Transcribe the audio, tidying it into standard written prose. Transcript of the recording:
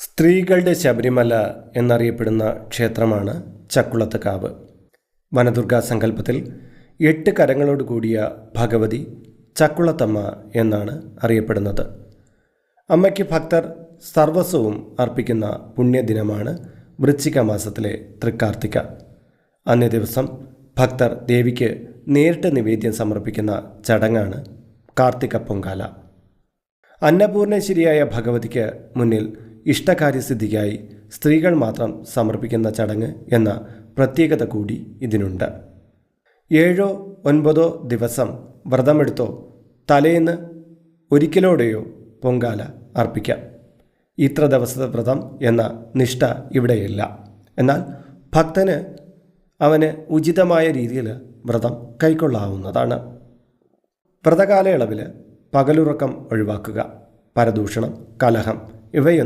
സ്ത്രീകളുടെ ശബരിമല എന്നറിയപ്പെടുന്ന ക്ഷേത്രമാണ് ചക്കുളത്തുകാവ്. വനദുർഗാ സങ്കല്പത്തിൽ 8 കരങ്ങളോട് കൂടിയ ഭഗവതി ചക്കുളത്തമ്മ എന്നാണ് അറിയപ്പെടുന്നത്. അമ്മയ്ക്ക് ഭക്തർ സർവസ്വവും അർപ്പിക്കുന്ന പുണ്യദിനമാണ് വൃശ്ചിക മാസത്തിലെ തൃക്കാർത്തിക. അന്നേ ദിവസം ഭക്തർ ദേവിക്ക് നേരിട്ട് നിവേദ്യം സമർപ്പിക്കുന്ന ചടങ്ങാണ് കാർത്തിക പൊങ്കാല. അന്നപൂർണേശ്വരിയായ ഭഗവതിക്ക് മുന്നിൽ ഇഷ്ടകാര്യസിദ്ധിക്കായി സ്ത്രീകൾ മാത്രം സമർപ്പിക്കുന്ന ചടങ്ങ് എന്ന പ്രത്യേകത കൂടി ഇതിനുണ്ട്. 7 or 9 ദിവസം വ്രതമെടുത്തോ തലേന്ന് ഒരിക്കലോടെയോ പൊങ്കാല അർപ്പിക്കാം. ഇത്ര ദിവസത്തെ വ്രതം എന്ന നിഷ്ഠ ഇവിടെയില്ല. എന്നാൽ ഭക്തന് അവന് ഉചിതമായ രീതിയിൽ വ്രതം കൈക്കൊള്ളാവുന്നതാണ്. വ്രതകാലയളവിൽ പകലുറക്കം ഒഴിവാക്കുക, പരദൂഷണം, കലഹം ഇവയൊന്നും